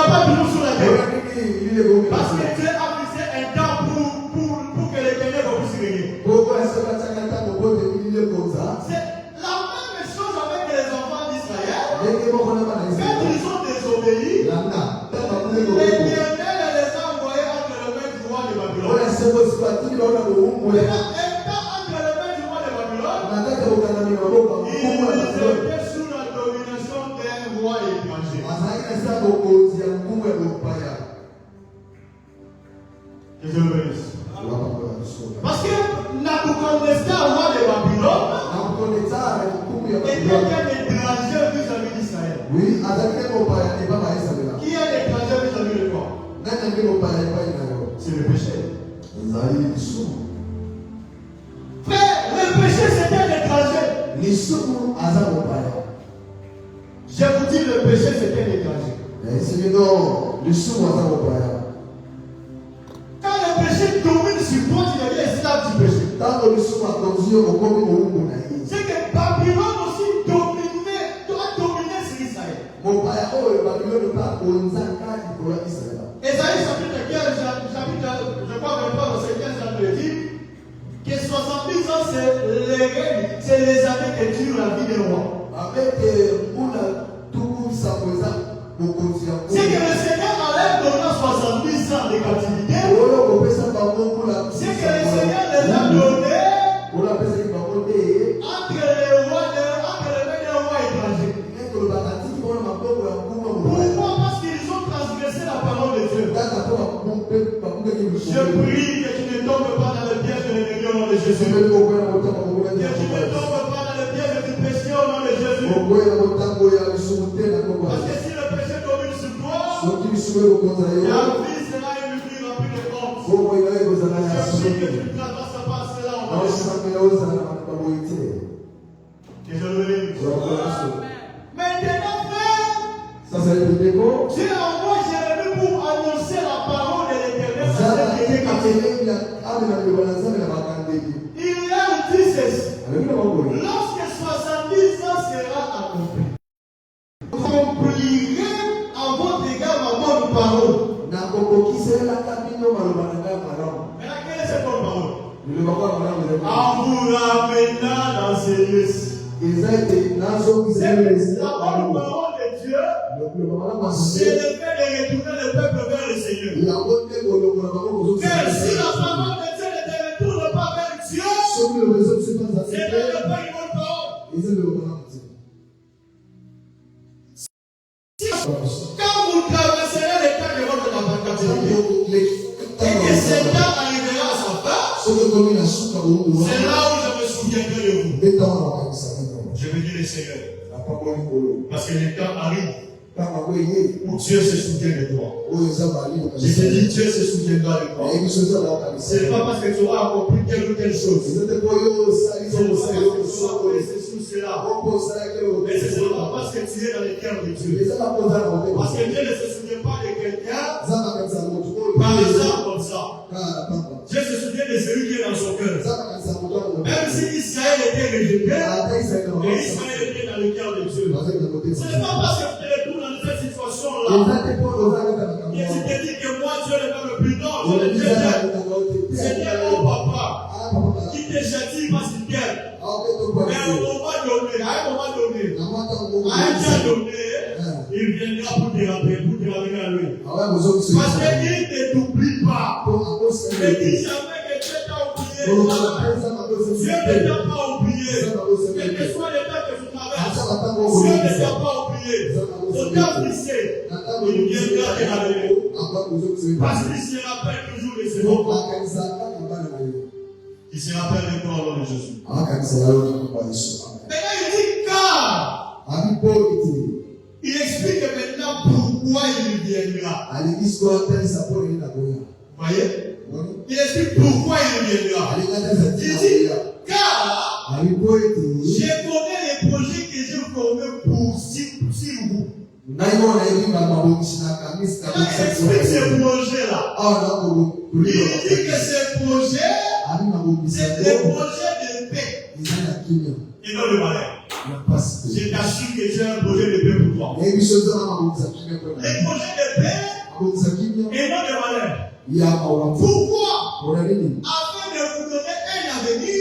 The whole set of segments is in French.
pas toujours sur la terre. Parce que Dieu a fixé un temps pour que les ténèbres puissent régner. C'est la même chose avec les enfants d'Israël. Quand ils ont désobéi, l'Éternel les a envoyés entre les mains du roi de Babylone. Et entre les mains du roi de Babylone, ils étaient sous la domination d'un roi étranger. Que Dieu le bénisse. Parce que Nabucodonosor, roi de Babylone, était un étranger vis-à-vis d'Israël. Oui, Qui est l'étranger vis-à-vis de quoi? C'est le péché. Frère, le péché c'était l'étranger. Je vous dis, le péché c'était l'étranger. Quand le péché domine sur toi, tu deviens esclave du péché. C'est que Babylone aussi doit dominer sur Israël. Ésaïe chapitre 15, je crois 23, verset 15, ça veut dire que 70 ans c'est les années que dure la vie des rois. C'est que le Seigneur allait donner 70 ans de captivité. C'est que le Seigneur les a donnés entre les mains d'un roi étranger. Pourquoi? Parce qu'ils ont transgressé la parole de Dieu. Je prie que tu ne tombes pas dans le piège de l'ennemi au nom de Jésus. Que tu ne tombes pas dans le piège du péché au nom de Jésus. Parce que si le péché domine sur toi, la vie sera une vie remplie de honte. Je prie que tu ne traverses pas cela au nom de Jésus. Que je le bénisse. Maintenant, frère, Dieu envoie Jérémie pour annoncer la parole de l'Éternel. Il leur dit ceci. Lorsque 70 ans sera accompli, accomplirez en votre égard ma bonne parole. Maintenant, quelle est cette bonne parole? En vous ramenant dans ces lieux-ci. C'est la bonne parole de Dieu. C'est le fait de retourner le peuple vers le Seigneur. Car si la parole de Dieu ne te retourne pas vers Dieu, c'est dans le pas une bonne parole. Quand vous traverserez les temps de votre captivité, et que ce temps arrivera à sa fin, c'est là où je me souviendrai de vous. Je veux dire le Seigneur. Parce que le temps arrive où Dieu se souvient de toi. Je te dis, Dieu se souviendra de toi. Ce n'est pas parce que tu auras accompli telle ou telle chose. Ce n'est pas parce que tu auras laissé sous cela. Mais ce n'est pas parce que tu es dans le cœur de Dieu. Parce que Dieu ne se souvient pas de quelqu'un par exemple comme ça. Dieu se souvient de celui qui est dans son cœur. Même si Israël était rejeté, et Israël était dans le cœur de Dieu. Ce n'est pas parce que tu te retrouves dans cette situation-là que tu te dis que moi, Dieu ne m'aime plus. Non, je le dis, Seigneur, mon papa, qui te châtie parce qu'il t'aime. Mais à un moment donné, à un temps donné, il viendra pour te ramener à lui. Parce qu'il ne t'oublie pas. Ne dis jamais que Dieu t'a oublié. Dieu ne t'a pas oublié. Quel que soit l'état que tu traverses, Dieu ne t'a pas oublié. Au temps fixé, il viendra te ramener. Parce qu'il se rappelle toujours de ses enfants. Il se rappelle de toi au nom de Jésus. Maintenant, il dit car. Il explique maintenant pourquoi il viendra. Voyez? Il explique pourquoi il viendra. Il dit car je connais les projets que j'ai formés pour vous. Il explique ces projets-là. Il dit que ces projets, c'est des projets de paix. Et non de malheur. Je t'assure que j'ai un projet de paix pour toi. mort. Les projets de paix et non de malheur. Pourquoi? Afin de vous donner un avenir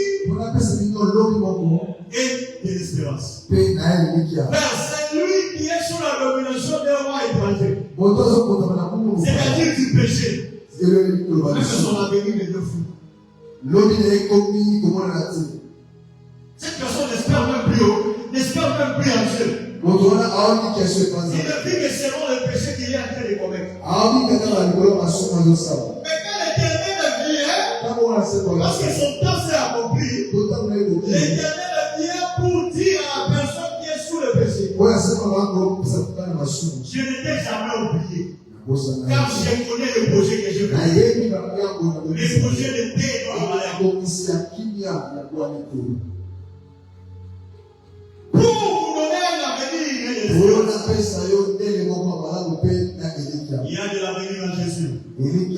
et de l'espérance. Car c'est lui qui est sous la domination d'un roi étranger. C'est-à-dire du péché. Même son avenir est de fou. Cette personne n'espère même plus en Dieu. Il ne vit que selon le péché qu'il est en train de commettre. Mais quand l'Éternel vient, parce que son temps s'est accompli, l'Éternel vient pour dire à la personne qui est sous le péché: je ne t'ai jamais oublié. Car je connais le projet que je veux. Les projets de paix dans la malheur. Pour vous donner un avenir, il y a de l'avenir en Jésus. Il y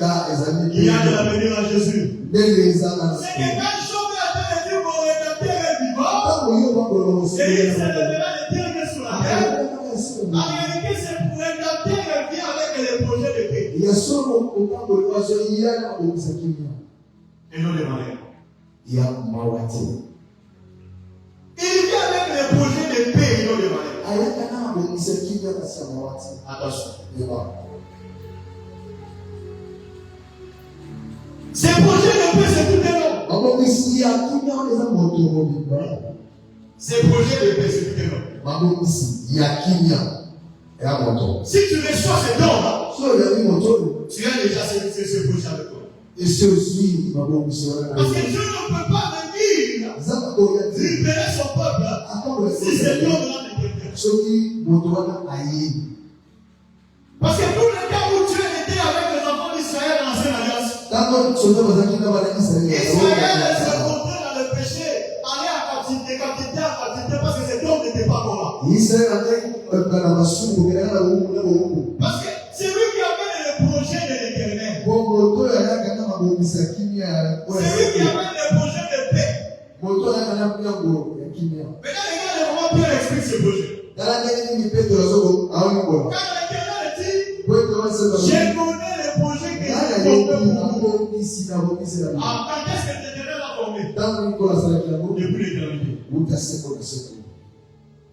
a de l'avenir en Jésus. C'est que quand Job a été dit mon rédempteur est vivant, et il s'élèvera l'Éternel sur la terre. En réalité, c'est pour rédempteur qui vient avec les projets de paix. Et non les malheurs. Il vient avec les projets de paix et non les malheurs. Attention. Ces projets de paix, c'est tout un homme. Ces projets de paix, c'est tout un homme. Si tu reçois cet homme, tu as déjà ce projet avec toi. Parce que Dieu ne peut pas venir libérer son peuple si cet homme-là ne peut pas. Parce que tout le temps où Dieu était avec les enfants d'Israël dans l'ancienne alliance, Israël se montrait dans le péché, allait en captivité parce que cet homme n'était pas encore là. Parce que c'est lui qui amène le projet de l'Éternel. C'est lui qui amène le projet de paix. Maintenant, regardez comment Pierre explique ce projet. Quand l'Éternel dit, je connais le projet que j'ai formé pour vous. Quand est-ce que l'Éternel l'a formé? Depuis l'éternité.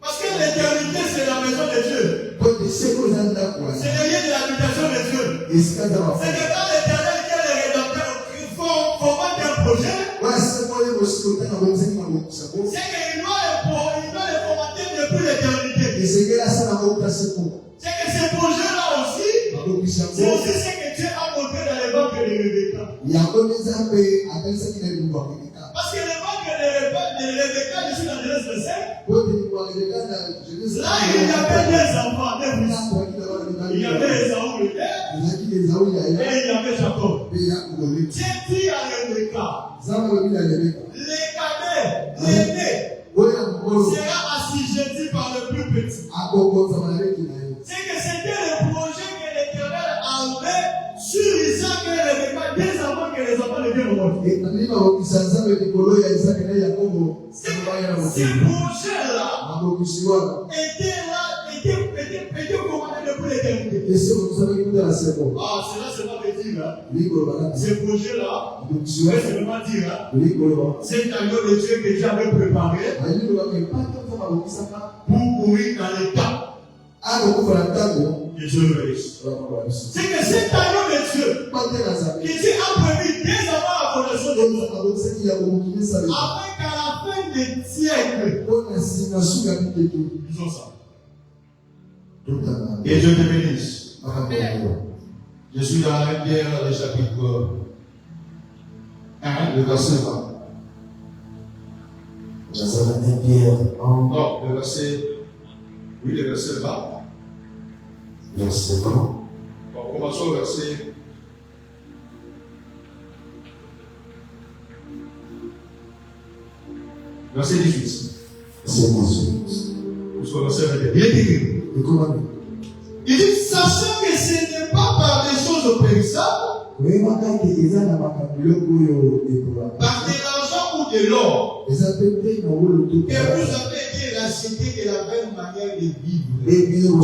Parce que l'éternité, c'est la maison de Dieu. C'est le lieu de l'habitation de Dieu. C'est que quand l'Éternel qui est le rédempteur formate un projet, c'est qu'il doit le formater depuis l'éternité. C'est que ce projet-là aussi, c'est aussi ce que Dieu a montré dans les banques de Rebecca. Parce que les banques de Rebecca, je suis dans Genèse 5. Là, il y avait des enfants, des fils. Il y avait Esaü le père, et il y avait Jacob. Dieu dit à Rebecca, les cadets, l'aîné, sera assujetti par le plus petit. C'est que c'était le projet que l'Éternel avait sur Isaac et Rebecca dès avant que les enfants deviennent morts. Ces projets-là étaient commandés depuis l'éternité. Cela veut dire, ces projets-là, seulement dire, c'est l'agneau de Dieu que Dieu avait préparé pour mourir dans les temps. Que Dieu le bénisse. C'est que cet agneau de Dieu qui Dieu a prévu dès avant la fondation de Dieu, afin qu'à la fin des siècles, disons ça. Et Dieu te bénisse. Je suis dans 1 Pierre, le chapitre 1, le verset 20. Non, le verset 20. Verset 20. Bon, commençons au verset. Verset 18. Jusqu'au verset 21. Il est écrit. Il dit, sachant que ce n'est pas par des choses périssables, par de l'argent ou de l'or, que vous avez été c'était de la même manière de vivre. Et vous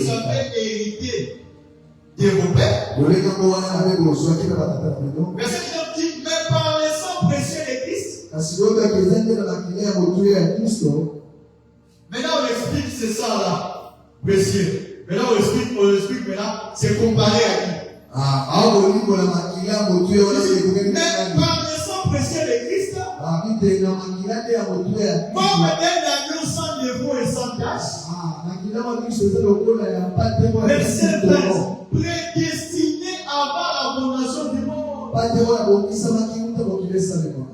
avez hérité de vos pères. Verset 9 dit, mais par le sang précieux de Christ. Maintenant on explique ce sang-là, précieux. Maintenant on explique maintenant, c'est comparé à qui? Mais par le sang précieux de Christ, comme un agneau sans défaut et sans tache, verset 20, prédestiné avant la fondation du monde,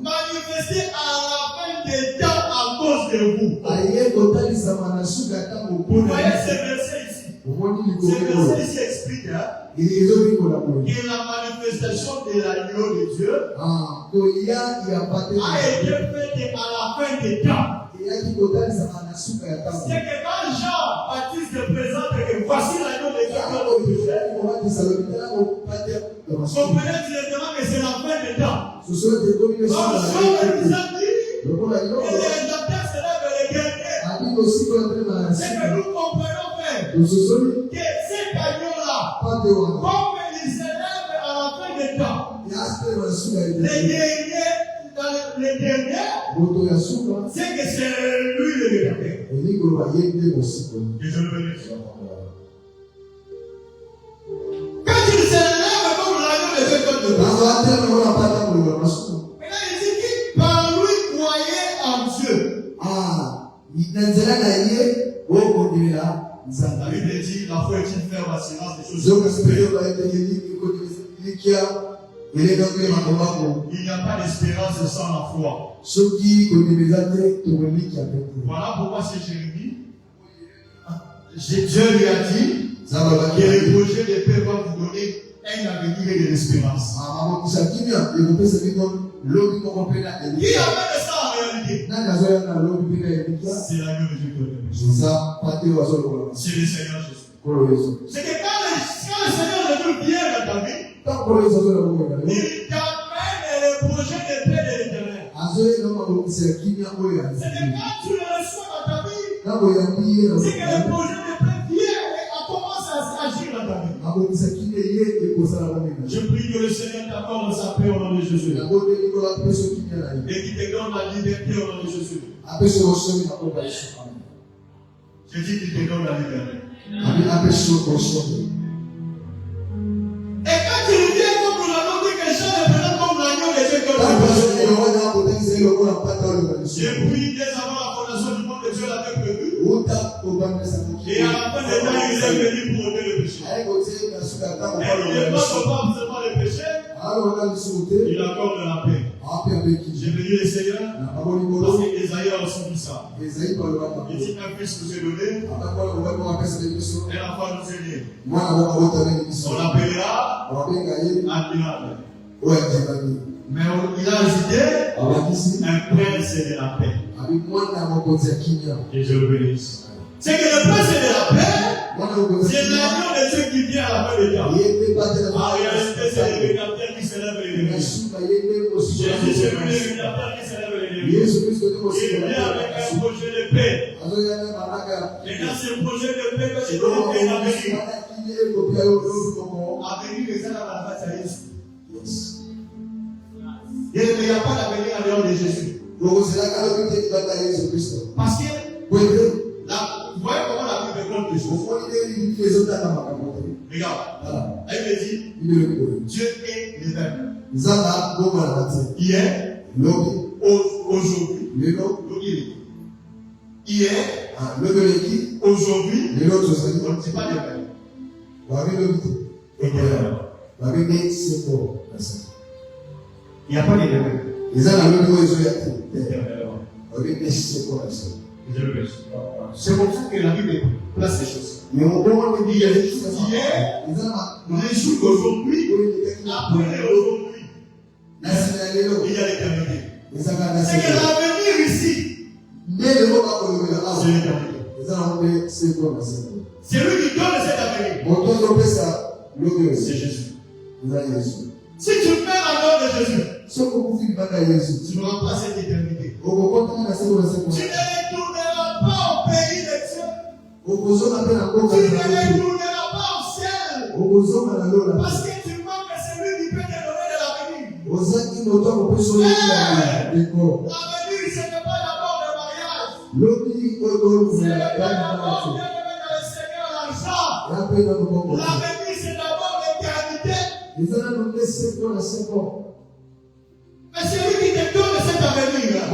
manifesté à la fin des temps à cause de vous. Vous voyez ce verset ici? Ce verset ici explique que la manifestation de l'agneau de Dieu a été faite à la fin des temps. C'est que quand Jean-Baptiste se présente que voici l'agneau de Dieu comprenez directement que c'est la fin des temps. Donc Jean nous a dit, et les rédacteurs s'élèvent les derniers. C'est que nous comprenons frère, que cet agneau-là, comme il s'élève à la fin des temps, les derniers, c'est que c'est lui le rédacteur. Que je le bénisse. Quand il s'élève comme l'agneau de Dieu, maintenant il dit qu'il par lui croyait en Dieu. La Bible dit la foi est une ferme assurance des choses. Il n'y a pas d'espérance sans la foi. Voilà pourquoi c'est Jérémie. Dieu lui a dit que les projets de paix vont vous donner un avenir et de l'espérance. Qui avait ça en réalité? C'est l'agneau de Dieu. C'est le Seigneur Jésus. C'est que quand le Seigneur Jésus vient dans ta vie, il t'amène le projet de paix de l'Éternel. C'est que quand tu le reçois dans ta vie, c'est que le projet de paix vient et commence à agir dans ta vie. Je prie que le Seigneur t'accorde sa paix au nom de Jésus. Et qu'il te donne la liberté au nom de Jésus. Je dis qu'il te donne la liberté. Et quand tu viens comme nous l'avons dit que Jean est présent comme l'agneau de Dieu. Depuis dès avant la fondation du monde que Dieu l'avait prévu. Et à la fin des temps, il est venu pour ôter le péché. Et il ne passe pas seulement le péché, il accorde la paix. J'ai béni le Seigneur parce que Esaïe a aussi dit ça. Il dit un fils nous est donné, et la foi nous est née. On l'appellera admirable. Mais il a ajouté un prince de la paix. Et je le bénisse. C'est que le prince de la paix, c'est l'agneau de Dieu qui vient à la fin des temps. En réalité, c'est le rédacteur qui s'élève les ennemis. Jésus, c'est le rédacteur qui s'élève les ennemis. Il vient avec un projet de paix. Et dans ce projet de paix, il donne un avenir. Avenir de ça dans la face à Jésus. Il n'y a pas d'avenir en dehors de Jésus. Parce que là, vous voyez comment la Bible compte les choses. Regarde, elle me dit Dieu est le même. Hier, aujourd'hui, hier, aujourd'hui, on ne dit pas le même. Il n'y a pas de même. C'est comme ça que la Bible place les choses. Il y a les choses d'hier, les jours d'aujourd'hui, après aujourd'hui. Il y a l'éternité. C'est que l'avenir ici, c'est l'éternité. C'est lui qui donne cet avenir. C'est Jésus. Si tu mets la mort de Jésus, tu n'auras pas cette éternité. Tu ne retourneras pas au pays des cieux. Tu ne retourneras pas au ciel. Parce que tu manques à celui qui peut te donner de l'avenir. L'avenir, ce n'est pas d'abord le mariage. Ce n'est pas d'abord de mettre dans le Seigneur l'argent. L'avenir, c'est d'abord l'éternité. Mais celui qui te donne cet avenir,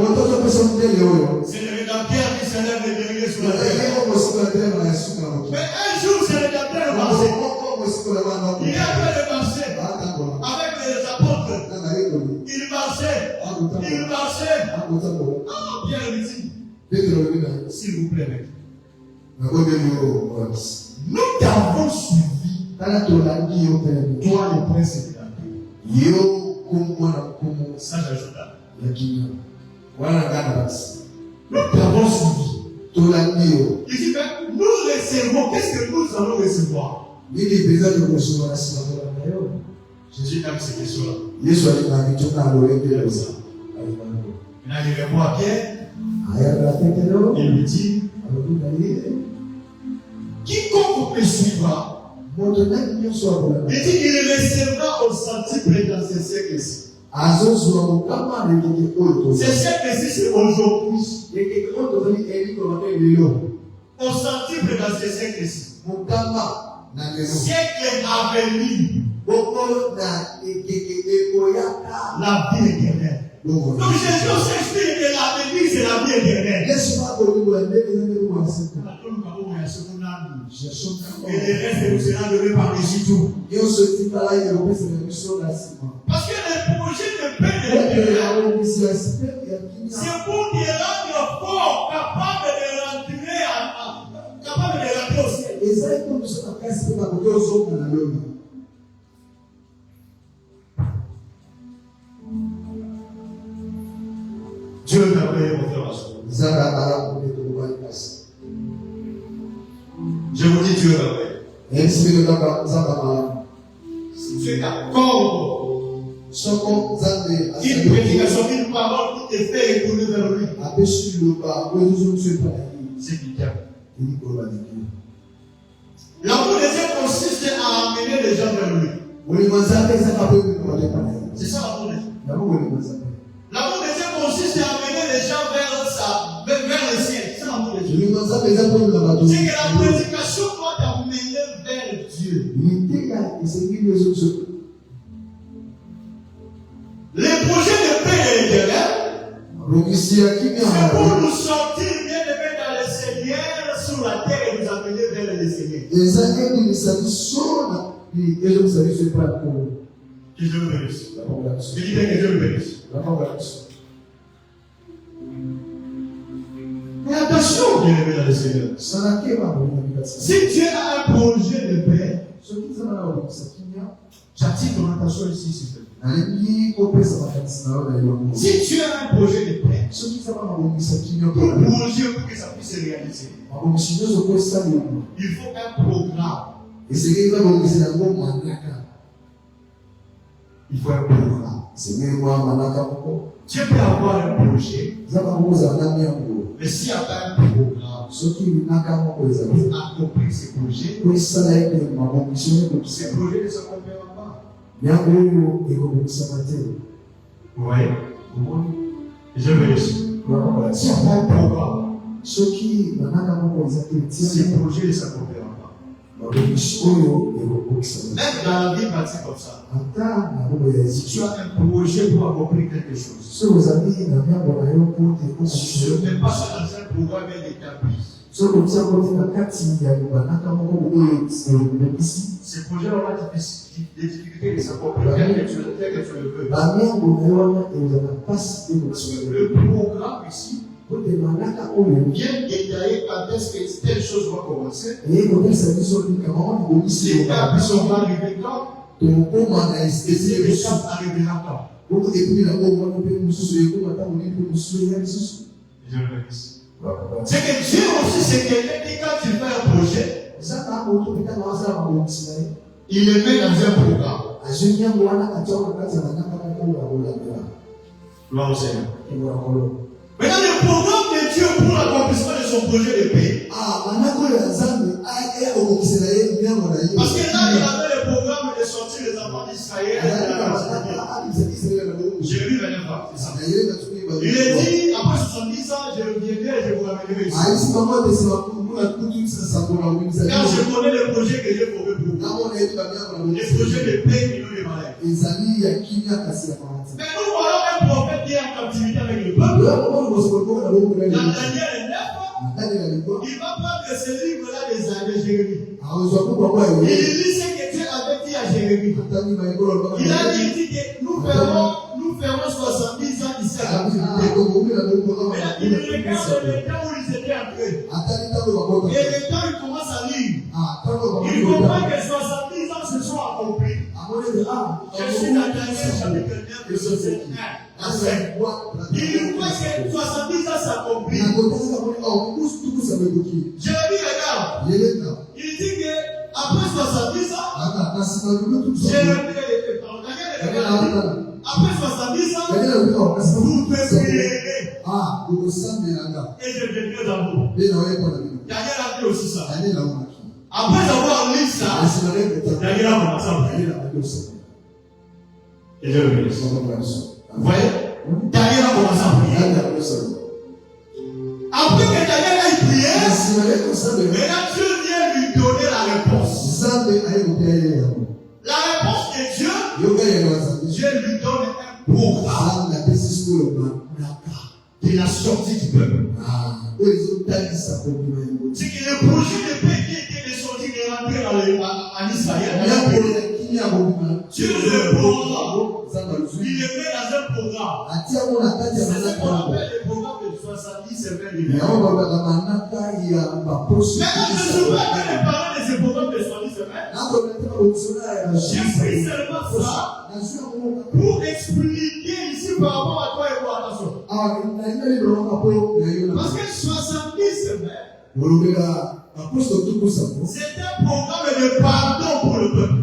c'est le rédempteur qui s'élève le dernier sur la terre. Mais un jour, c'est le rédempteur le marché. Il est en train de marcher avec les apôtres. Il marchait. Pierre lui dit, s'il vous plaît, mec. Nous t'avons suivi. Toi, le prince de la paix. Ça, j'ajoute là. Nous t'avons suivi. Il dit, mais nous recevons. Qu'est-ce que nous allons recevoir? Jésus aime ces questions-là. Il répond à Pierre. Il lui dit, quiconque me suivra, il dit qu'il recevra au centuple dans ces siècles-ci. Ces siècles-ci, c'est aujourd'hui. Au centuple dans ces siècles-ci. Siècle à venir. La vie éternelle. Donc Jésus s'explique que l'avenir, c'est la vie éternelle. Et le reste nous sera donné par-dessus tout. Parce que le projet de paix de l'éternel, c'est pour te rendre fort, capable de rentrer au ciel. Dieu t'a payé mon frère. Je vous dis Dieu t'a payé. Si tu es d'accord, une prédication, une parole qui te fait retourner vers lui, c'est qu'il t'aime. L'amour de Dieu consiste à amener les gens vers lui. C'est ça l'amour de Dieu. L'amour de Dieu consiste à amener les gens vers le ciel. C'est l'amour de Dieu. C'est que la prédication doit t'amener vers Dieu. Les projets de paix de l'éternel, c'est pour nous sortir bien de mettre dans le Seigneur sur la terre et nous amener vers le Seigneur. Que Dieu me bénisse. Je dis que Dieu me bénisse. Mais attention, bien aimé dans le Seigneur. Si Dieu a un projet de paix, j'attire ton attention ici, s'il te plaît. Si Dieu a un projet de paix, tout projet pour que ça puisse se réaliser, il faut un programme. Il faut un programme. Dieu peut avoir un projet, mais s'il n'y a pas un programme pour accomplir ces projets, ces projets ne s'accompliront pas. Oui. Je vais laisser. S'il n'y a pas un programme, ces projets ne s'accompliront pas. Même dans la vie pratique comme ça, si tu as un projet pour accomplir quelque chose, ce n'est pas ça dans un programme bien établi. Ces projets auront des difficultés de s'accomplir tel que tu le veux. Le programme ici vient détailler quand est-ce que telle chose va commencer. Les étapes sont arrivées quand et les étapes arriveront quand. C'est que Dieu aussi, c'est quelqu'un qui, quand il fait un projet, il le met dans un programme. Gloire au Seigneur. Maintenant, le programme de Dieu pour l'accomplissement de son projet de paix. Parce que là, il y avait le programme de sortir les enfants d'Israël. J'ai lu la dernière fois, c'est ça. Il est dit, après 70 ans, je reviendrai et je vous ramènerai ici. Car je connais le projet que j'ai pour vous. Les projets de paix et non de malheur. Mais nous voilà un prophète qui est en captivité avec le peuple. Dans Daniel 9, il va prendre ce livre-là de Jérémie. Il lit ce que Dieu avait dit à Jérémie. Il a dit que nous ferons 70 ans ici à la captivité. Il regarde le temps où ils étaient entrés. Et le temps il commence à lire. Il comprend que 70 ans se sont accomplis. Je suis dans Daniel chapitre 9, verset 1 à 5. Il voit que 70 ans s'accomplit. Jérémie regarde. Il dit que après 70 ans, après 70 ans, vous peuplez. Et je viendrai dans vous. Daniel a dit aussi ça. Après avoir lu ça, Daniel a commencé à prier. Et je le bénis. Vous voyez? Daniel a commencé à prier. Après que Daniel ait prié, maintenant Dieu vient lui donner la réponse. La réponse de Dieu, Dieu lui donne un programme de la sortie du peuple. C'est que le projet de paix qui était de sortir et rentrer en Israël, Dieu le programme. Il le met dans un programme. C'est ce qu'on appelle le programme de 70 semaines de vie. Maintenant, je ne suis pas en train de parler de ce programme de 70 semaines. J'ai pris seulement ça pour expliquer ici par rapport à toi et moi. Attention. Parce que 70 semaines, c'est un programme de pardon pour le peuple.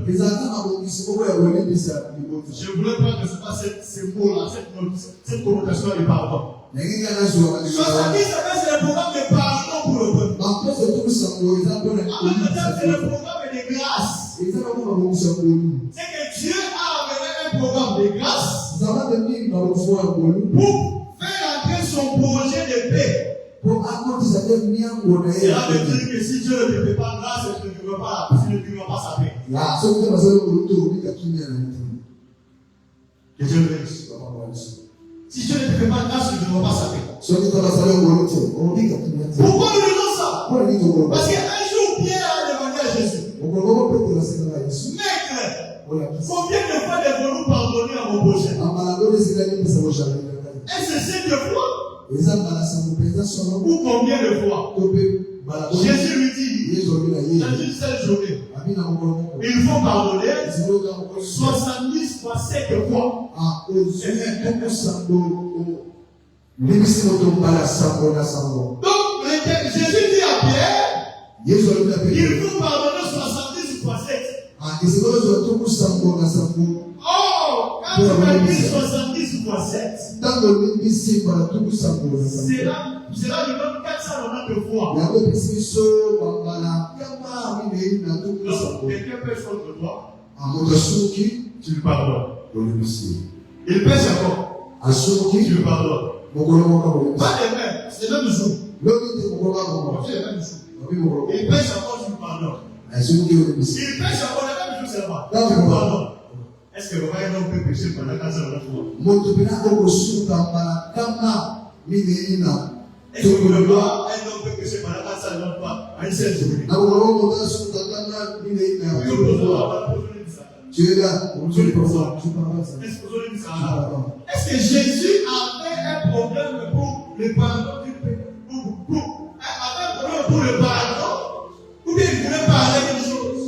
Je voulais prendre ce mot-là, cette connotation de pardon. 70 semaines, c'est le programme de pardon pour le peuple. En même temps, c'est le programme de grâce. C'est que Dieu a amené un programme de grâce pour faire entrer son projet de paix. Cela veut dire que si Dieu ne te fait pas grâce, tu ne vivras pas sa paix. Que Dieu le bénisse. Si Dieu ne te fait pas grâce, tu ne vivras pas sa paix. Pourquoi nous disons ça? Parce qu'un jour, Pierre a demandé à Jésus, Maître, combien de fois devons-nous pardonner à mon prochain? Est-ce que c'est 2 fois? Ou combien de fois? Jésus lui dit, dans une seule journée, il faut pardonner 70 fois 7 fois. Donc, Jésus dit à Pierre, il faut pardonner 70 fois 7. Oh, quand tu m'as dit 70 fois 7, cela lui donne 490 fois. Donc, quelqu'un pêche contre toi, tu lui pardonnes. Il pêche encore, tu lui pardonnes. Pas demain, c'est le même jour. Il pêche encore, tu lui pardonnes. Il pêche encore, le même jour seulement. Tu lui pardonnes. Est-ce que le royaume peut pécher pendant 490 fois? Est-ce que le royaume peut pécher pendant 490 fois à une seule journée? Est-ce que Jésus avait un problème pour le pardon du péché? Avait un problème pour le pardon? Ou bien il voulait parler d'une chose?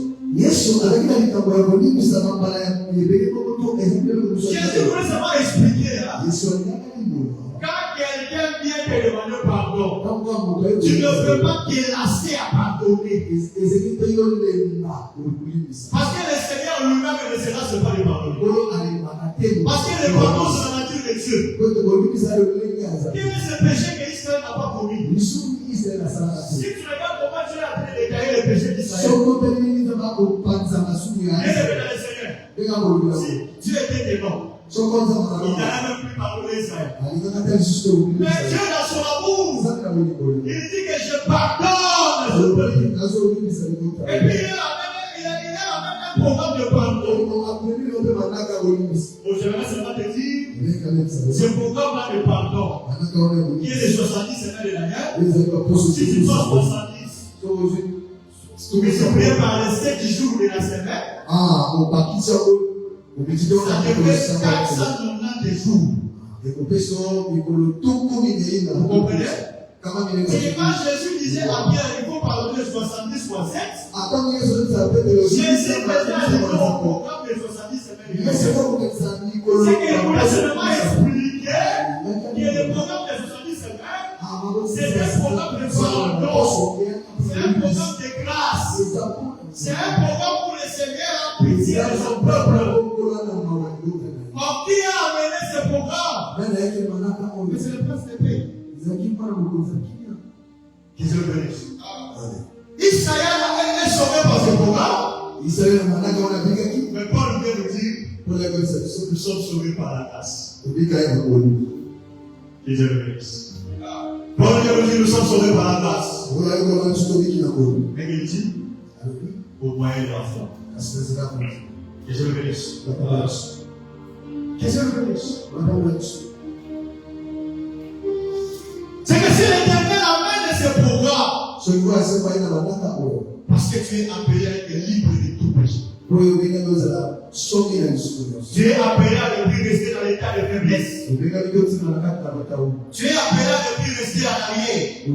Jésus voulait savoir expliquer. Quand quelqu'un vient te demander pardon, tu ne peux pas te lasser à pardonner. Parce que le Seigneur lui-même ne sera se pas le pardon. Parce que le pardon, c'est la nature de Dieu. Quel est ce péché qu'Israël n'a pas commis? Si tu regardes comment Dieu a détaillé le péché d'Israël, bien le Seigneur, si Dieu était démon, il n'allait même plus pardonner Israël. Mais Dieu, dans son amour, il dit que je pardonne ce peuple. Et puis il a amené un programme de pardon. Aujourd'hui, ça va te dire, ce programme-là de pardon, qui est les 70 semaines de l'année, si tu passes 70, mais tu pries par les 7 jours de la semaine, ça te fait 490 jours. Vous comprenez? Et quand Jésus disait à Pierre, il faut pardonner 70 fois 7, Jésus faisait allusion au programme des 70 semaines. C'est qu'il voulait seulement expliquer que le programme des 70 semaines, c'est un programme de pardon, c'est un programme de grâce, c'est un programme pour le Seigneur a pitié de son peuple. Qui a amené ce programme? Mais c'est le prince de paix. Israël est sauvé par ce programme. Mais Paul vient nous dire nous sommes sauvés par la grâce. Paul vient nous dire nous sommes sauvés par la grâce. Mais il dit au moyen de la foi. Que Dieu le bénisse. Que Dieu le bénisse. C'est que si l'Éternel amène ce programme, parce que tu es appelé à être libre de tout péché. Tu es appelé à ne plus rester dans l'état de faiblesse. Tu es appelé à ne plus rester en arrière. Tu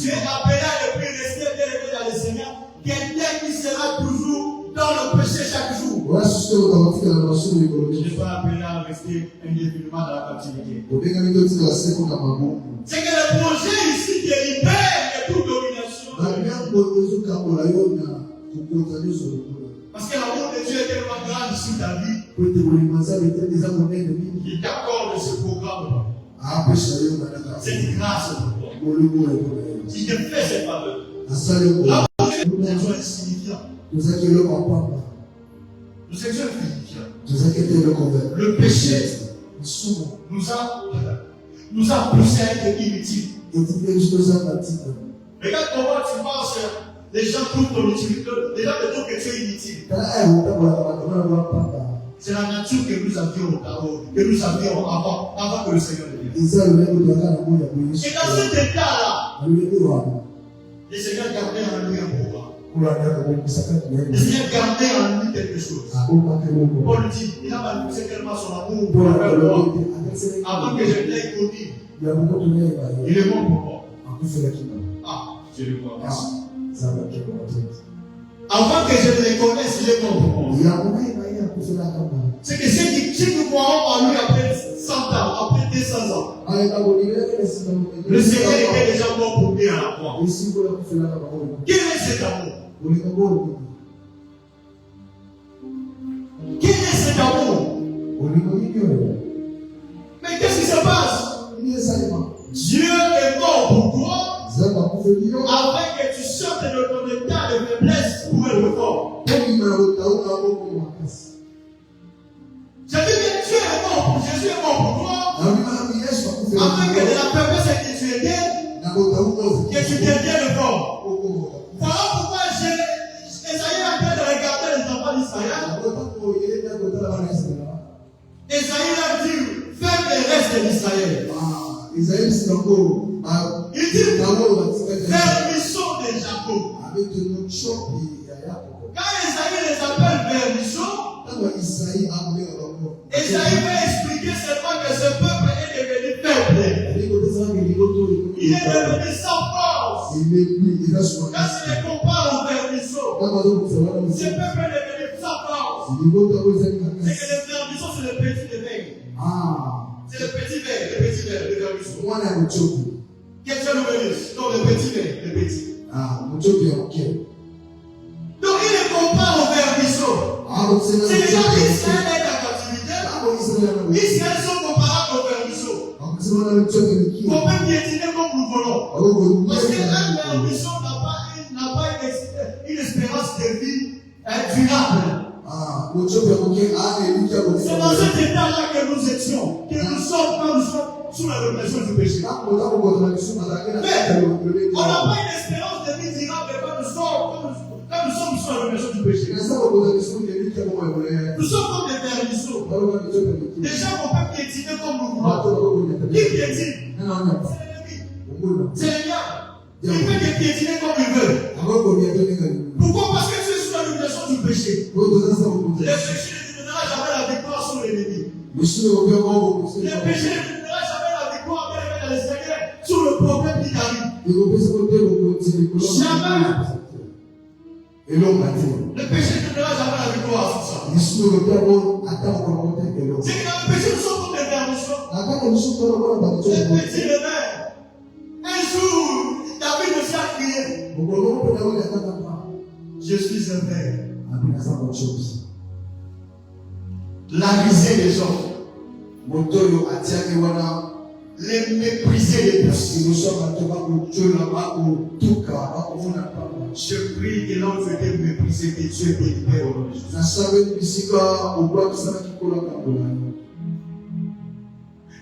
es appelé à ne plus rester élevé dans le Seigneur. Quelqu'un qui sera toujours dans le péché chaque jour. Tu n'es pas appelé à rester indéfiniment dans la captivité. C'est que le projet ici te libère de toute domination. Parce que l'amour de Dieu est tellement grand sur ta vie. Il t'accorde ce programme. Cette grâce pour toi. Il te fait cette faveur. L'amour de Dieu est insignifiant. Nous étions insignifiants. Le péché nous a poussé à être inutiles. Regarde comment tu marches, les gens trouvent ton utilité, les gens te trouvent que tu es inutile. C'est la nature que nous avions avant que le Seigneur ne vienne. Et dans cet état-là, le Seigneur gardait en lui un pouvoir. Le Seigneur gardait en lui quelque chose. Paul dit, il a manifesté tellement son amour pour la loi. Avant que je l'aie connu, il est bon pour moi. Ah, je le vois. Avant que je le connaisse, il est bon pour moi. C'est que si nous croyons en lui après 100 ans, après 200 ans, le Seigneur était déjà mort pour nous à la croix. Quel est cet amour? Quel est cet amour? Mais qu'est-ce qui se passe? Dieu est mort pour toi afin que tu sortes de ton état de faiblesse pour être fort. J'ai dit que Dieu est mort pour Jésus est mort pour toi afin que de la faiblesse que tu étais, que tu deviennes fort. Voilà pourquoi Esaïe est en train de regarder les enfants d'Israël. Esaïe a dit faible les restes d'Israël. Il dit vermisseaux de Jacob. Quand Esaïe les appelle vermisseaux, Esaïe veut expliquer seulement que ce peuple est devenu faible. Il est devenu sans force. Quand je les compare aux vermisseaux, ce peuple est devenu sans force. C'est que les vermisseaux, c'est le petit éveil. C'est le petit verre, le vermisseau. Que Dieu nous bénisse. Non, le petit verre, le petit. C'est les gens d'Israël est en captivité. Israël sont comparables aux vermisseaux. On peut piétiner comme nous voulons. Parce qu'un vermisseau n'a pas une espérance de vie durable. C'est dans cet état-là que nous étions, que nous sommes quand nous sommes sous la domination du péché. Mais on n'a pas une espérance de vie durable quand nous sommes sous la domination du péché. Nous sommes comme des vermisseaux. Des gens qu'on peut piétiner comme nous voulons. Qui piétine? C'est l'ennemi. C'est le diable. Il peut te piétiner comme il veut. Pourquoi? Parce que tu es sous la domination du péché. Le péché ne te donnera jamais la victoire sur l'ennemi. Le péché ne te donnera jamais la victoire avec le Seigneur sur le problème qui t'arrive. Jamais. Le péché ne te donnera jamais la victoire sur ça. C'est que dans le péché, nous sommes comme des vermisseaux. Les petits rebelles. Un jour, David ne s'est crié. Je suis un père. La risée des gens. Les mépriser les personnes. Je prie que là où tu étais méprisé, que Dieu te libère au nom de Jésus.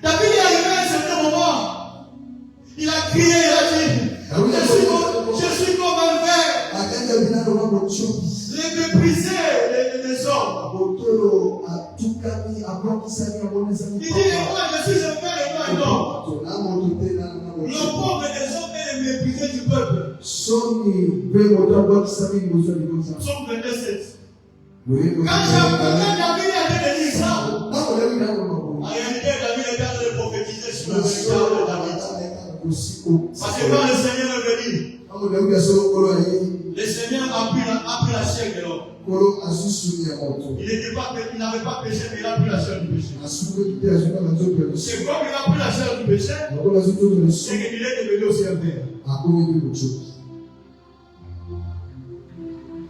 David est arrivé à un certain moment. Il a crié, il a dit, je suis comme un ver. Les mépriser les hommes. Il dit, moi je suis un ver et moi un homme. Le pauvre des hommes est le méprisé du peuple. Somme 27. Quand David a dit ça, en réalité, David est en train de prophétiser sur le véritable de David. Parce que quand le Seigneur est venu, le Seigneur a pris la chair de l'homme. Il n'avait pas péché, mais il a pris la chair du péché. C'est comme il a pris la chair du péché, c'est qu'il est devenu aussi un père.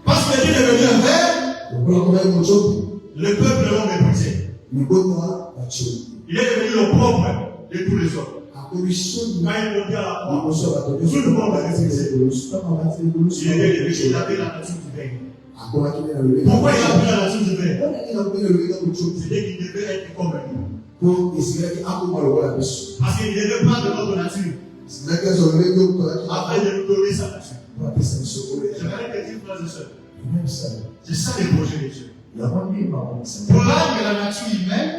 Parce qu'il est devenu un père, le peuple l'ont méprisé. Il est devenu le propre de tous les hommes. Quand il est monté à la croix, tout le monde l'a méprisé. Il avait la nature divine. Pourquoi il a pris la nature divine? C'est qu'il devait être comme nous. Parce qu'il devait prendre notre nature afin de nous donner sa nature. J'aimerais te dire, frères et sœurs, c'est ça le projet de Dieu. Prendre la nature humaine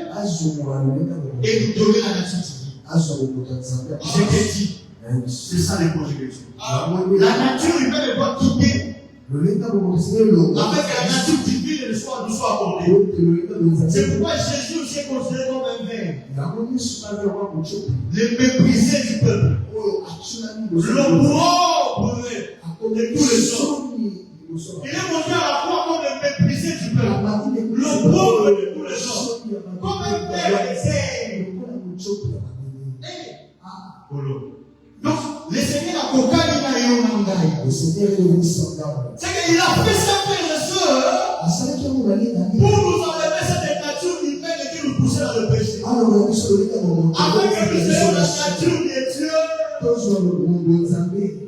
et nous donner la nature divine. Je t'ai dit, c'est ça le projet de Dieu. La nature humaine doit quitter afin que la nature divine nous soit accordée. C'est pourquoi Jésus aussi est considéré comme un ver. Le méprisé du peuple. Le propre de tous les hommes. Il est monté à la croix comme le méprisé du peuple. Le propre de tous les hommes. Comme un ver. Donc, le Seigneur a cocaïné dans les mandailles. C'est qu'il a fait ça, frères et sœurs, pour nous enlever cette nature humaine et qui nous poussait dans le péché. Afin que nous ayons la nature de Dieu.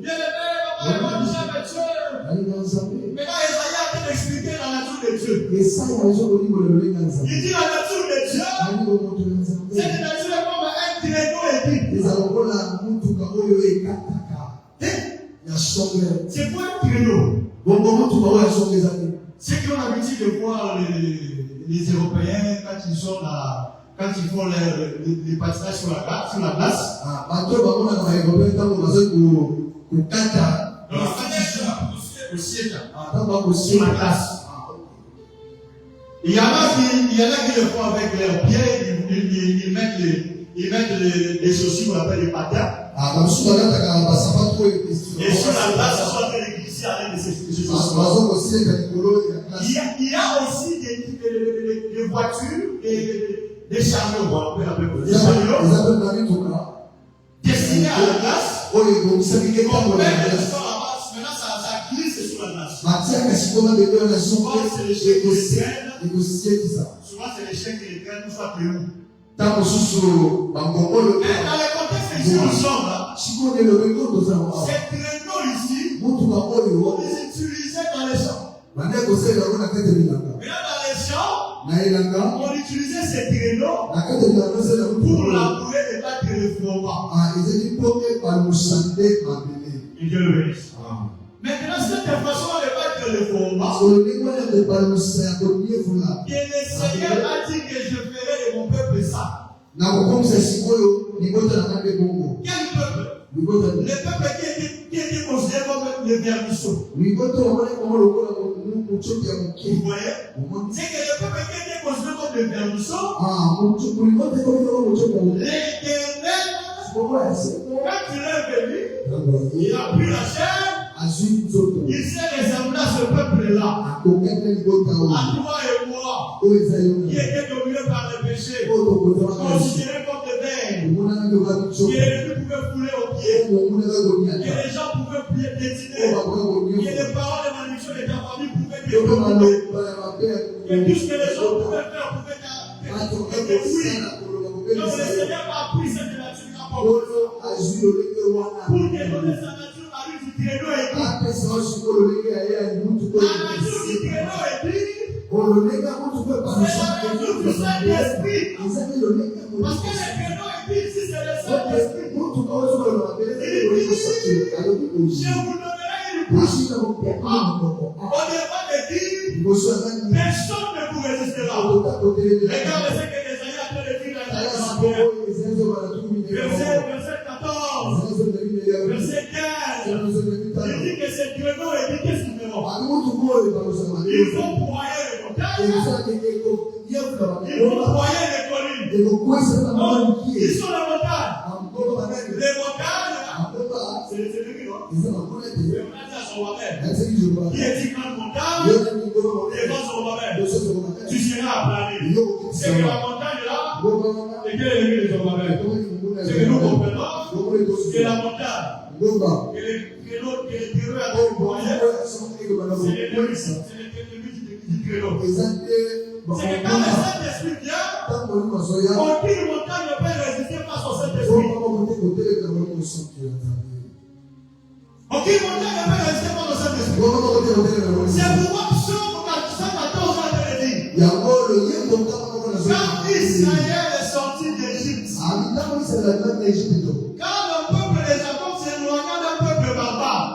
Bien aimé, maintenant, Esaïe a expliqué la nature de Dieu. Il dit la nature de Dieu, cette nature est comme un traîneau épais. C'est quoi un traîneau? C'est qu'on a l'habitude de voir les Européens quand ils font les patinages sur la glace. Sur la glace. Il y en a qui le font avec leurs pieds, ils mettent les chaussures qu'on appelle les patins. Et sur la glace, ils sont en train de glisser avec ces chaussures. Il y a aussi des voitures, des chariots, on peut appeler des chariots, destinés à la glace. On met les gens à la base, maintenant ça glisse sur la la nation. Souvent, c'est les chefs qui les traînent. Souvent, c'est les chefs qui les traînent, soit que nous. Mais dans le contexte ici, nous sommes là. Ces traîneaux ici, on les utilisait dans les champs. Maintenant, dans les champs, on utilisait ces traîneaux pour labourer et battre le froment. Et Dieu le bénisse. Maintenant, cette façon de battre le froment, que le Seigneur a dit que je ferai de mon peuple ça. Quel peuple? Le peuple qui était considéré comme le vermisseau. Vous voyez? C'est que le peuple qui était considéré comme le vermisseau, l'Éternel, quand il est venu, il a pris la chair. Il s'est ressemblé à ce peuple-là, à toi et moi, qui était dominé par le péché, considéré comme des bêtes, que les gens pouvaient fouler aux pieds, que les gens pouvaient piétiner, que les paroles de malédiction de ta famille pouvaient te dominer, que tout ce que les gens pouvaient faire pouvait te détruire. Donc le Seigneur a pris cette nature pour te donner sa nature. La nature du traîneau est dit, c'est la nature du Saint-Esprit. Parce que le traîneau est dit, si c'est le Saint-Esprit, je vous donnerai une bouche. On ne va te dire, personne ne vous résistera. Regarde ce que les amis appellent le dire verset 14, verset 15. Il dit que ces traîneaux est dit, qu'est-ce qu'ils feront? Ils vont broyer les montagnes. Ils vont broyer les collines. Donc, ils sont les montagnes. Les montagnes, c'est les ennemis, non? On a dit à son Babel. Qui est dit grande montagne? Les vents sont Babel. Tu seras aplani. C'est que la montagne là, et quel est l'ennemi de Zorobabel? C'est que nous comprenons que la montagne, que les traîneaux à tout moyen, c'est l'ennemi du traîneau. C'est que quand le Saint-Esprit vient, aucune montagne ne peut résister face au Saint-Esprit. Aucune montagne ne peut résister face au Saint-Esprit. C'est pourquoi Psaume 114 a été dit. Quand Israël est sorti d'Égypte, quand le peuple de Jacob s'éloigna d'un peuple barbare,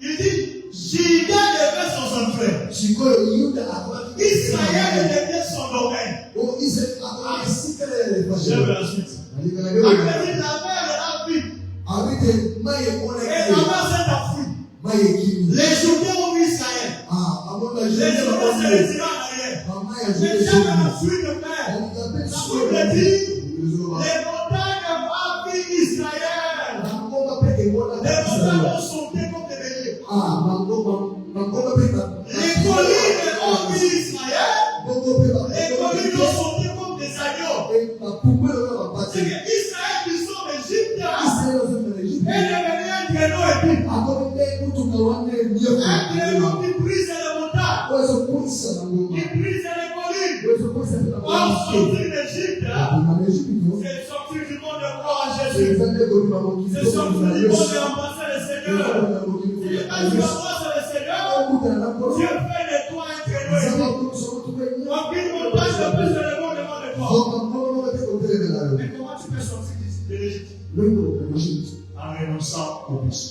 il dit, Juda devait son frère. Israël devait son domaine. J'aime la suite. La mer a vu. Et la mer s'est enfuie. Les Judiens ont vu Israël. Les Judiens se retirent en arrière. Mais jamais la fuite de mer. La Bible dit, les montagnes ont vu Israël. Les montagnes ont sauté comme des béliers. Les collines ont vu Israël. Les collines ont sauté comme des agneaux. C'est que Israël qui sort d'Égypte est devenu un traîneau épique. Un traîneau qui brise les montagnes, qui brise les collines. Or, sortir d'Égypte, c'est sortir du monde de croire en Jésus. C'est sortir du monde de remplacer le Seigneur. Et quand tu remplaces le Seigneur, Dieu fait de toi un traîneau épique. Aucune montagne ne peut se lever devant de toi. Mais comment tu peux sortir de l'Égypte? En renonçant au péché.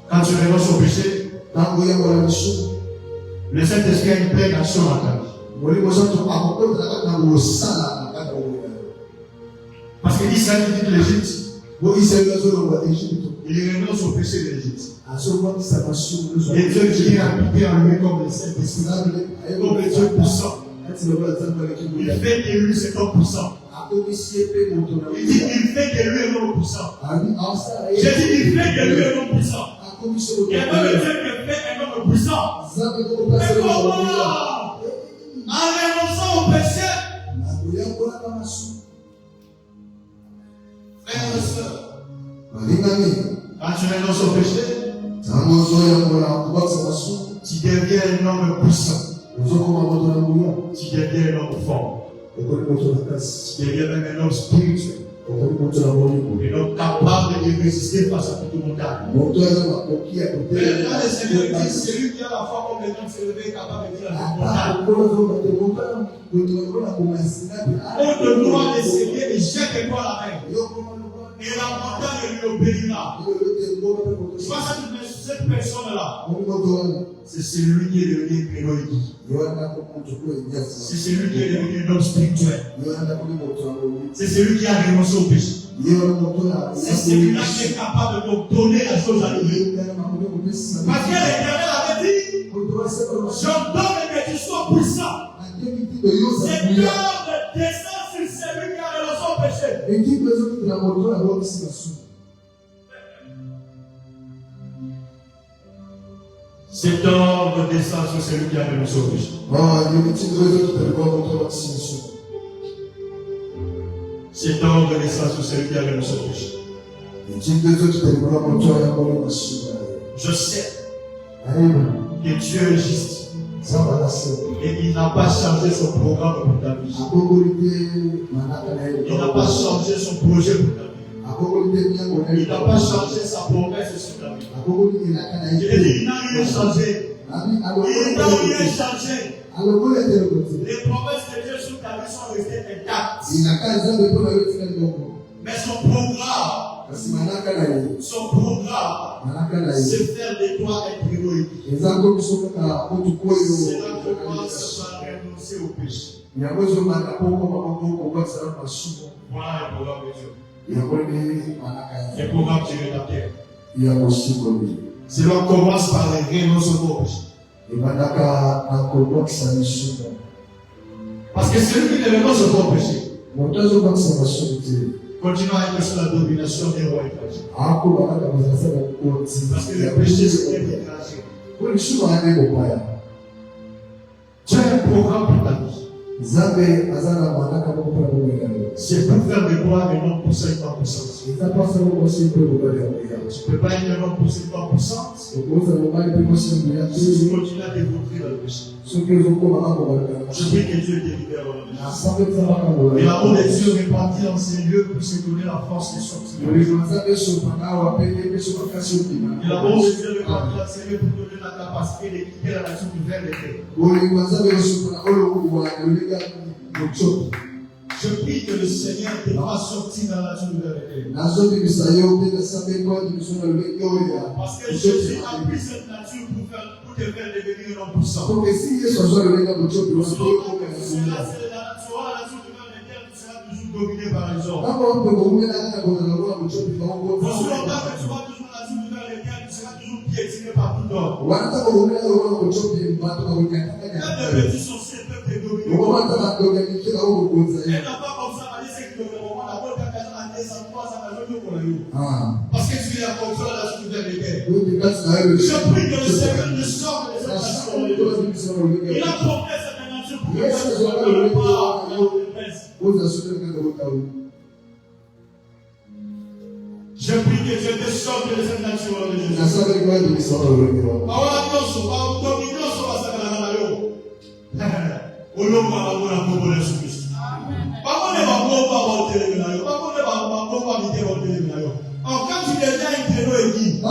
Quand tu renonces au péché, le Saint-Esprit a une pleine action à ta vie. Parce que Israël quitte l'Égypte, il renonce au péché de l'Égypte. Et Dieu qui est habité en lui comme le Saint-Esprit, comme le Dieu puissant. Il fait de lui 50%. Il dit qu'il fait de lui un homme puissant. J'ai dit qu'il fait de lui un homme puissant. Et même le Dieu qui fait un homme puissant. Mais comment? En renonçant au péché, Frères et sœurs, quand tu es dans ce péché, tu deviens un homme puissant. Tu deviens un homme fort. Tu deviens même un homme spirituel. Un homme capable de résister face à toute montagne. Là, le Seigneur dit, c'est lui qui a la foi comme les hommes s'élever est capable de dire à toute montagne. On te doit l'essayer et jette-toi la main. Et la montagne lui obéira. Face à cette personne-là, c'est celui qui est devenu héroïque. C'est celui qui est devenu un homme spirituel. C'est celui qui a renoncé au péché. C'est celui-là qui est capable de donner la chose à lui. Parce que l'Éternel avait dit, j'ordonne que tu sois puissant. C'est l'heure de descendre sur celui qui a renoncé au péché. Cet ordre descend sur celui qui a renoncé au péché. Cet ordre descend sur celui qui a renoncé au péché. Je sais que Dieu est juste. Et il n'a pas changé son programme pour ta vie. Il n'a pas changé son projet pour ta vie. Il n'a pas changé sa promesse sur ta vie. Il n'a rien changé. Il n'a rien changé. Les promesses de Dieu sur ta vie sont restées intactes. Mais son programme, c'est faire de toi être héroïque. C'est là que tu commences à renoncer au péché. Voilà le programme de Dieu. Le programme tiré de la terre. C'est là qu'on commence par les renoncements au péché. Parce que celui qui ne renonce pas au péché continue à être sous la domination des rois étrangers. Parce que le péché c'est un étranger. Tu as un programme pour ta vie. C'est pour faire de toi un homme puissant et pas puissant. Tu ne peux pas être un homme puissant et pas puissant si tu continues à dévorer dans le péché. Je prie que Dieu te libère. Et l'amour de Dieu réparti dans ces lieux pour se donner la force de sortir. Et l'amour de Dieu réparti dans ces lieux pour donner la capacité de quitter la nature du verre de terre. Je prie que le Seigneur te fasse sortir dans la nature du verre de terre. Parce que Jésus a pris cette nature pour te faire devenir un homme puissant. C'est la nature du verre de terre qui sera toujours dominée par les hommes. Aussi longtemps que tu vois toujours la nature du verre de terre, tu seras toujours piétiné par tout homme. Quand les petits sorciers peuvent te dominer. Et non pas comme ça, on dit c'est que le moment la bonne personne a descendu à sa maison de Cologne. Parce que tu es à contrôle de la nature du verre de terre. Je prie que le Seigneur nous sorte de cette nature. Il a promis cette nature pour que tu sois le pas. Je prie que Dieu te sorte de cette nature de Jésus. Quand tu deviens un créneau aiguille,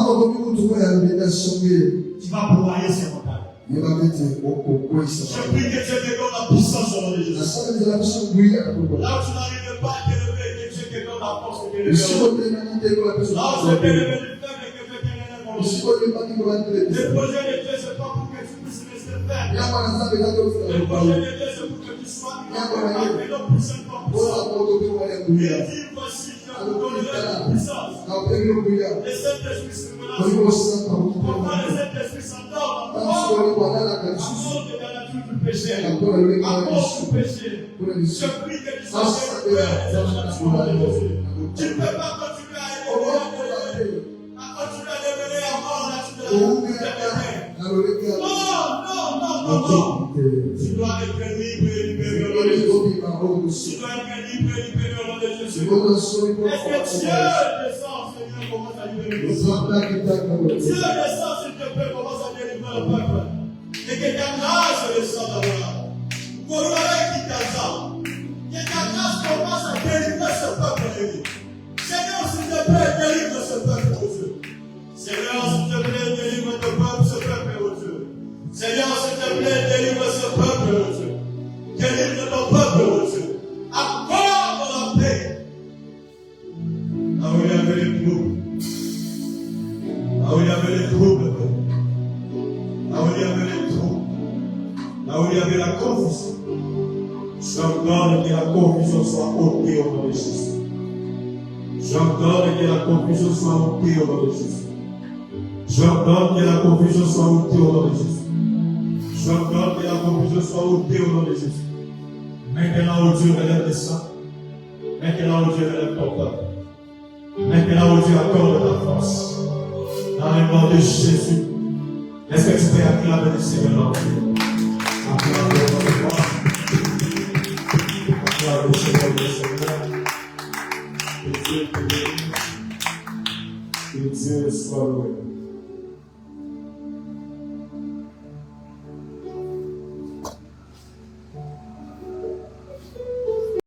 tu vas broyer ces montagnes. Je prie que Dieu te donne la puissance au nom de Jésus. Là où tu n'arrives pas à t'élever, que Dieu te donne la force de t'élever. Là où tu es élevé du faible et que Dieu t'élève mon Dieu. Le projet de Dieu, c'est pas pour que tu puisses rester faible. Le projet de Dieu, c'est pour que tu sois un homme puissant, pas puissant. Il dit, voici, je vous donnerai la puissance. Le Saint-Esprit se relâche. Pourquoi le Saint-Esprit s'endort? À cause de la nature du péché. À cause du péché. Je prie que tu sois libéré de la nature de Jésus. Tu ne peux pas continuer à demeurer encore la nature de la péché. Non. Tu dois être libre et libéré au nom de Jésus. Tu dois être libéré au nom de Jésus. Est-ce que Dieu descend, Seigneur, commence à libérer le peuple? Dieu descend, s'il te plaît, commence à délivrer le peuple. Et que ta grâce descende là-bas. Que ta grâce commence à délivrer ce peuple de Dieu. Seigneur, s'il te plaît, délivre ce peuple, oh Dieu. Seigneur, s'il te plaît, délivre ce peuple, oh Dieu. Seigneur, s'il te plaît, délivre ce peuple, oh Dieu. Délivre ton peuple, oh Dieu. Accorde la paix. Là où il y avait les troubles. Là où il y avait les troubles. Là où il y avait les troubles. Là où il y avait la confusion. J'ordonne que la confusion soit ôtée au nom de Jésus. J'ordonne que la confusion soit ôtée au nom de Jésus. J'ordonne que la confusion soit ôtée au nom de Jésus. J'ordonne que la confusion soit ôtée au nom de Jésus. Maintenant, où Dieu relève le sang. Maintenant, où Dieu relève ton peuple. Maintenant, où Dieu accorde ta force. Dans le nom de Jésus. Est-ce que tu peux acclamer le Seigneur? Acclame le Seigneur. Acclame le Seigneur. Que Dieu te bénisse. Que Dieu soit loué.